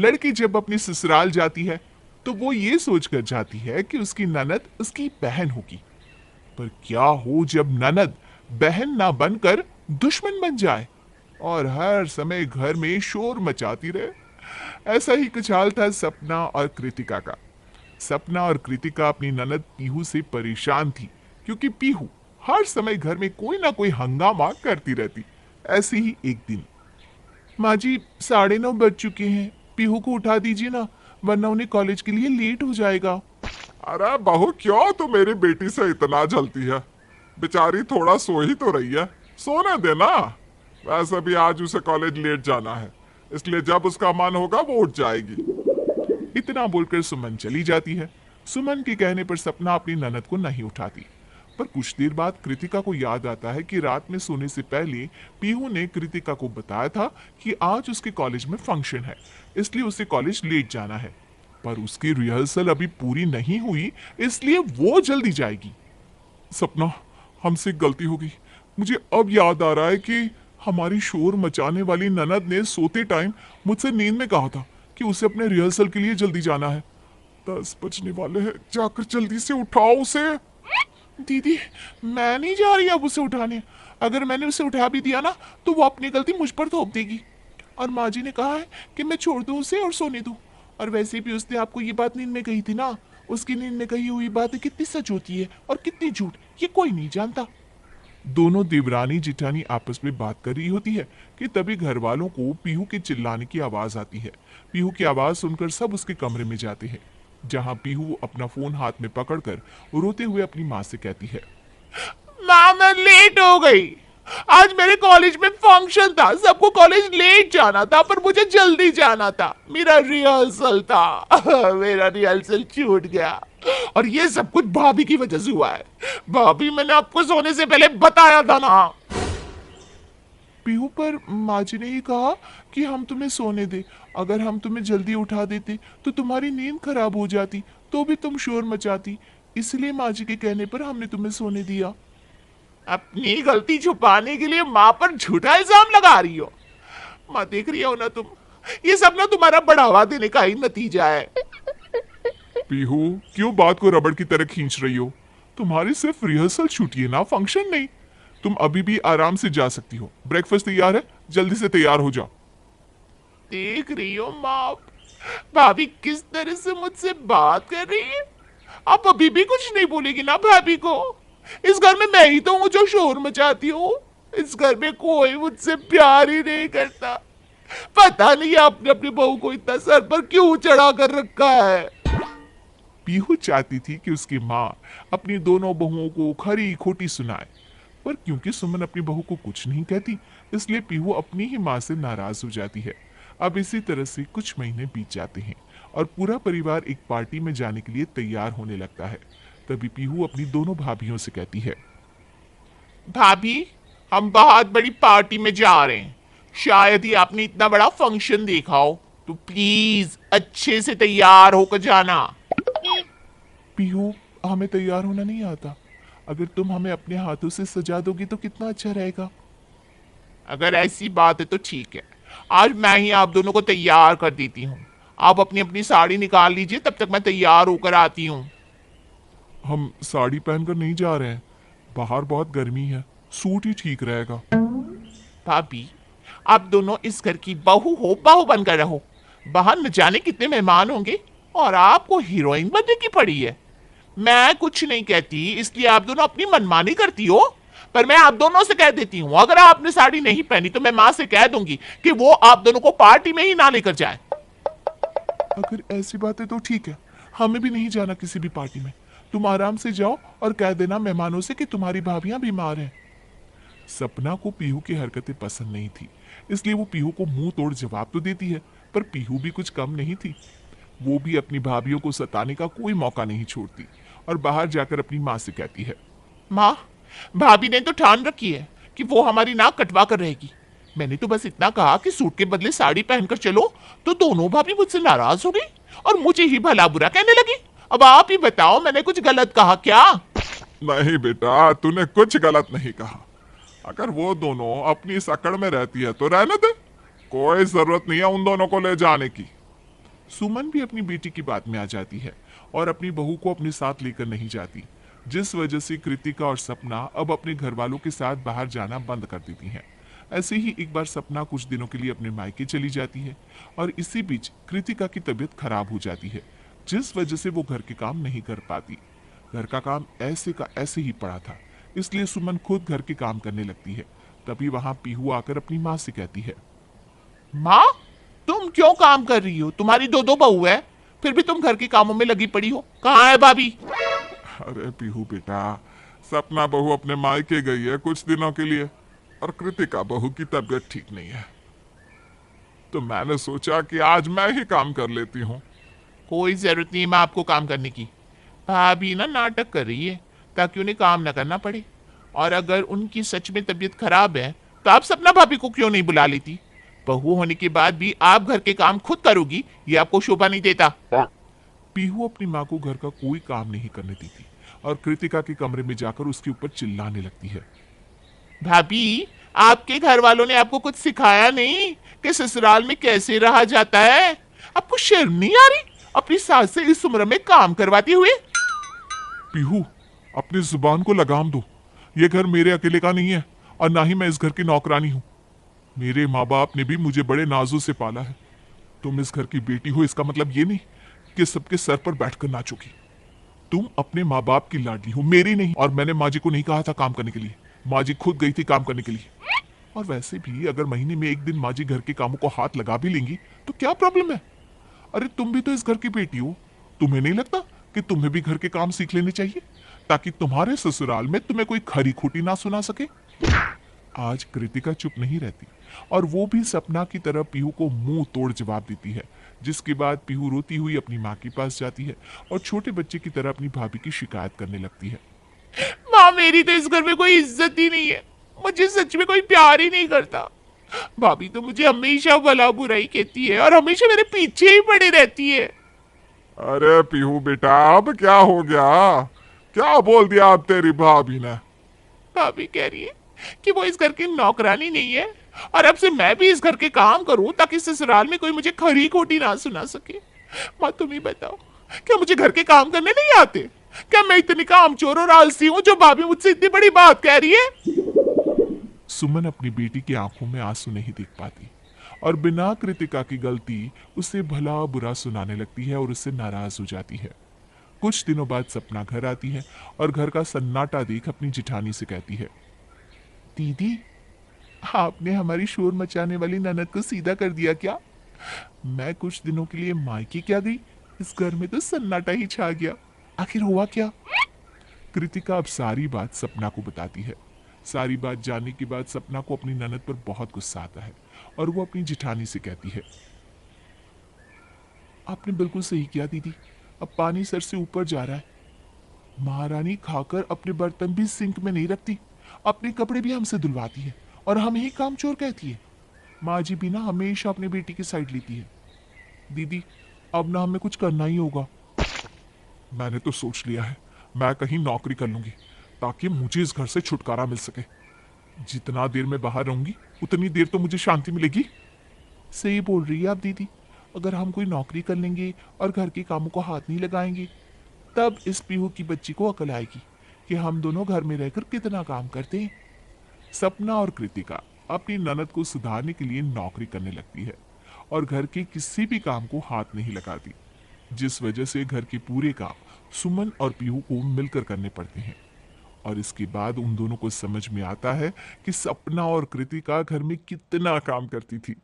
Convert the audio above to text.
लड़की जब अपनी ससुराल जाती है तो वो ये सोचकर जाती है कि उसकी ननद उसकी बहन होगी। पर क्या हो जब ननद बहन ना बनकर दुश्मन बन जाए और हर समय घर में शोर मचाती रहे। ऐसा ही कुछ हाल था सपना और कृतिका का। सपना और कृतिका अपनी ननद पीहू से परेशान थी, क्योंकि पीहू हर समय घर में कोई ना कोई हंगामा करती रहती। ऐसे ही एक दिन, माँ जी 9:30 बज चुके हैं, पीहू को उठा दीजिए ना, वरना उन्हें कॉलेज के लिए लेट हो जाएगा। अरे बहू, क्यों तू मेरी बेटी से इतना जलती है? बेचारी थोड़ा सो ही तो रही है, सोने देना। वैसे भी आज उसे कॉलेज लेट जाना है, इसलिए जब उसका मन होगा वो उठ जाएगी। इतना बोलकर सुमन चली जाती है। सुमन के कहने पर सपना अपनी ननद को नहीं उठाती। पर कुछ देर बाद कृतिका को याद आता है कि रात में सोने से पहले पीहू ने कृतिका को बताया था कि आज उसके कॉलेज में फंक्शन है, इसलिए उसे कॉलेज लेट जाना है। पर उसकी रिहर्सल अभी पूरी नहीं हुई, इसलिए वो जल्दी जाएगी। सपना, हमसे एक गलती हो गई। मुझे अब याद आ रहा है कि हमारी शोर मचाने वाली ननद ने सोते टाइम मुझसे नींद में कहा था कि उसे अपने रिहर्सल के लिए जल्दी जाना है। 10 बजने वाले हैं, जाकर जल्दी से उठाओ उसे। दीदी, मैं नहीं जा रही अब उसे उठाने। अगर मैंने उसे उठा भी दिया ना तो वो अपनी गलती मुझ पर थोप देगी। और माँ जी ने कहा है कि मैं छोड़ दूं उसे और सोने दूं। और वैसे भी उसने आपको ये बात नींद में कही थी ना। उसकी नींद में कही हुई बातें कितनी सच होती है और कितनी झूठ, ये कोई नहीं जानता। दोनों देवरानी जिठानी आपस में बात कर रही होती है कि तभी घर वालों को पीहू के चिल्लाने की आवाज आती है। पीहू की आवाज सुनकर सब उसके कमरे में जाते हैं, जहां पीहू अपना फोन हाथ में पकड़कर रोते हुए अपनी माँ से कहती है, माँ मैं लेट हो गई। आज मेरे कॉलेज में फंक्शन था, सबको कॉलेज लेट जाना था पर मुझे जल्दी जाना था। मेरा रिहर्सल था मेरा रिहर्सल छूट गया और ये सब कुछ भाभी की वजह से हुआ है। भाभी, मैंने आपको सोने से पहले बताया था ना। पीहू, पर माँ जी ने ही कहा कि हम तुम्हें सोने दे। अगर हम तुम्हें जल्दी उठा देते तो तुम्हारी नींद खराब हो जाती, तो भी तुम शोर मचाती। इसलिए माँ जी के कहने पर हमने तुम्हें सोने दिया। अपनी गलती छुपाने के लिए माँ पर झूठा इल्जाम लगा रही हो। माँ, देख रही हो ना तुम, ये सब ना तुम्हारा बढ़ावा देने का ही नतीजा है। पीहू, क्यों बात को रबड़ की तरह खींच रही हो? तुम्हारी सिर्फ रिहर्सल छूटी है ना, फंक्शन नहीं। तुम अभी भी आराम से जा सकती हो। ब्रेकफास्ट तैयार है, जल्दी से तैयार हो जाओ। देख रही हो माँ, भाभी किस तरह से मुझसे बात कर रही है। आप अभी भी कुछ नहीं बोलेगी ना भाभी को? इस घर में मैं ही तो हूँ जो शोर मचाती हूँ। इस घर में कोई मुझसे प्यार ही नहीं करता। पता नहीं आपने अपनी बहू को इतना सर पर क्यों चढ़ा कर रखा है। पीहू चाहती थी कि उसकी माँ अपनी दोनों बहुओं को खरी खोटी सुनाए, पर क्योंकि सुमन अपनी बहू को कुछ नहीं कहती, इसलिए पीहू अपनी ही माँ से नाराज हो जाती है। अब इसी तरह से कुछ महीने बीत जाते हैं और पूरा परिवार एक पार्टी में जाने के लिए तैयार होने लगता है। तभी पीहू अपनी दोनों भाभियों से कहती है, भाभी, हम बहुत बड़ी पार्टी में जा रहे हैं। शायद ही आपने इतना बड़ा फंक्शन देखा हो, तो प्लीज अच्छे से तैयार होकर जाना। पीहू, हमें तैयार होना नहीं आता। अगर तुम हमें अपने हाथों से सजा दोगी तो कितना अच्छा रहेगा। अगर ऐसी बात है तो ठीक है, आज मैं ही आप दोनों को तैयार कर देती हूँ। आप अपनी अपनी साड़ी निकाल लीजिए, तब तक मैं तैयार होकर आती हूँ। हम साड़ी पहनकर नहीं जा रहे हैं, बाहर बहुत गर्मी है, सूट ही ठीक रहेगा। भाभी, आप दोनों इस घर की बहू हो, बहू बनकर रहो। बाहर न जाने कितने मेहमान होंगे और आपको हीरोइन बनने की पड़ी है। मैं कुछ नहीं कहती, इसलिए आप दोनों अपनी मनमानी करती हो। पर मैं आप दोनों से कह देती हूँ, अगर आपने साड़ी नहीं पहनी तो मैं माँ से कह दूंगी कि वो आप दोनों को पार्टी में ही ना लेकर जाए। अगर ऐसी बात है तो ठीक है, हमें भी नहीं जाना किसी भी पार्टी में। तुम आराम से जाओ और कह देना मेहमानों से कि तुम्हारी भाभियां बीमार हैं। सपना को पीहू की हरकतें पसंद नहीं थी, इसलिए वो पीहू को मुंह तोड़ जवाब तो देती है, पर पीहू भी कुछ कम नहीं थी। वो भी अपनी भाभियों को सताने का कोई मौका नहीं छोड़ती और बाहर जाकर अपनी माँ से कहती है, माँ, भाभी ने तो ठान रखी है कि वो हमारी नाक कटवा कर रहेगी। मैंने तो बस इतना कहा कि सूट के बदले साड़ी पहनकर चलो, तो दोनों भाभी मुझसे नाराज हो गई और मुझे ही भला बुरा कहने लगी। अब आप ही बताओ, मैंने कुछ गलत कहा क्या? नहीं बेटा, तूने कुछ गलत नहीं कहा। अगर वो दोनों अपनी इस अकड़ में रहती है तो रहने दे, कोई जरूरत नहीं है उन दोनों को ले जाने की। सुमन भी अपनी बेटी की बात में आ जाती है और अपनी बहू को अपने साथ लेकर नहीं जाती, जिस वजह से कृतिका और सपना अब अपने घर वालों के साथ बाहर जाना बंद कर देती हैं। ऐसे ही एक बार सपना कुछ दिनों के लिए अपने मायके चली जाती है और इसी बीच कृतिका की तबीयत खराब हो जाती है, जिस वजह से वो घर के काम नहीं कर पाती। घर का काम ऐसे का ऐसे ही पड़ा था, इसलिए सुमन खुद घर के काम करने लगती है। तभी वहां पीहू आकर अपनी माँ से कहती है, माँ, तुम क्यों काम कर रही हो? तुम्हारी दो दो बहू है, फिर भी तुम घर के कामों में लगी पड़ी हो। कहाँ है भाभी? अरे पीहू बेटा, सपना बहू अपने मायके गई है कुछ दिनों के लिए और कृतिका बहू की तबीयत ठीक नहीं है, तो मैंने सोचा कि आज मैं ही काम कर लेती हूँ। कोई जरूरत नहीं है माँ आपको काम करने की। भाभी ना नाटक कर रही है ताकि उन्हें काम ना करना पड़े। और अगर उनकी सच में तबीयत खराब है तो आप सपना भाभी को क्यों नहीं बुला लेती? बहू होने के बाद भी आप घर के काम खुद करोगी, ये आपको शोभा नहीं देता। पीहू अपनी माँ को घर का कोई काम नहीं करने देती और कृतिका के कमरे में जाकर उसके ऊपर चिल्लाने लगती है। भाभी, आपके घर वालों ने आपको कुछ सिखाया नहीं कि ससुराल में कैसे रहा जाता है? आपको शर्म नहीं आ रही अपनी सास से इस उम्र में काम करवाते हुए? पीहू, अपनी जुबान को लगाम दो। ये घर मेरे अकेले का नहीं है और ना ही मैं इस घर की नौकरानी हूँ। मेरे माँ बाप ने भी मुझे बड़े नाजों से पाला है। तुम इस घर की बेटी हो, इसका मतलब ये नहीं कि सबके सर पर बैठकर नाचोगी। तुम अपने माँ बाप की लाडली हो, मेरी नहीं। और मैंने माँ जी को नहीं कहा था काम करने के लिए, माँ जी खुद गई थी काम करने के लिए। और वैसे भी अगर महीने में एक दिन माँ जी घर के कामों को हाथ लगा भी लेंगी तो क्या प्रॉब्लम है? अरे तुम भी तो इस घर की बेटी हो, तुम्हें नहीं लगता कि तुम्हें भी घर के काम सीख लेने चाहिए ताकि तुम्हारे ससुराल में तुम्हें कोई खरी खोटी ना सुना सके? आज कृतिका चुप नहीं रहती और वो भी सपना की तरह पीहू को मुंह तोड़ जवाब देती है, जिसके बाद पीहू रोती हुई अपनी माँ के पास जाती है और छोटे बच्चे की तरह अपनी भाभी की शिकायत करने लगती है। माँ, मेरी तो इस घर में कोई इज्जत ही नहीं है, मुझे सच में कोई प्यार ही नहीं करता। भाभी तो मुझे हमेशा भला बुराई कहती है और हमेशा मेरे पीछे ही पड़ी रहती है। अरे पीहू बेटा, अब क्या हो गया? क्या बोल दिया अब तेरी भाभी ने? भाभी कह रही है कि वो इस घर की नौकरानी नहीं है और अब से मैं भी इस घर के काम करूं ताकि ससुराल में कोई मुझे खरी खोटी ना सुना सके। माँ, तुम ही बताओ, क्या मुझे घर के काम करने नहीं आते? क्या मैं इतनी कामचोर और आलसी हूँ जो भाभी मुझसे इतनी बड़ी बात कह रही है? सुमन अपनी बेटी की आंखों में आंसू नहीं देख पाती और बिना कृतिका की गलती उसे भला बुरा सुनाने लगती है और उससे नाराज हो जाती है। कुछ दिनों बाद सपना घर आती है और घर का सन्नाटा देख अपनी जिठानी से कहती है, दीदी, आपने हमारी शोर मचाने वाली ननद को सीधा कर दिया क्या? मैं कुछ दिनों के लिए मायके क्या गई, इस घर में तो सन्नाटा ही छा गया। आखिर हुआ क्या? कृतिका अब सारी बात सपना को बताती है। सारी बात जानने के बाद सपना को अपनी ननद पर बहुत गुस्सा आता है और वो अपनी जिठानी से कहती है, आपने बिल्कुल सही किया दीदी, अब पानी सर से ऊपर जा रहा है। महारानी खाकर अपने बर्तन भी सिंक में नहीं रखती, अपने कपड़े भी हमसे धुलवाती है और हमें ही कामचोर कहती है। माँ जी भी ना हमेशा अपने बेटी की साइड लेती है। दीदी, अब ना हमें कुछ करना ही होगा। मैंने तो सोच लिया है, मैं कहीं नौकरी कर लूंगी ताकि मुझे इस घर से छुटकारा मिल सके। जितना देर मैं बाहर रहूंगी उतनी देर तो मुझे शांति मिलेगी। सही बोल रही है आप दीदी, अगर हम कोई नौकरी कर लेंगे और घर के कामों को हाथ नहीं लगाएंगे तब इस पीहू की बच्ची को अकल आएगी कि हम दोनों घर में रहकर कितना काम करते हैं। सपना और कृतिका अपनी ननद को सुधारने के लिए नौकरी करने लगती है और घर के किसी भी काम को हाथ नहीं लगाती, जिस वजह से घर के पूरे काम सुमन और पीहू को मिलकर करने पड़ते हैं। और इसके बाद उन दोनों को समझ में आता है कि सपना और कृतिका घर में कितना काम करती थी।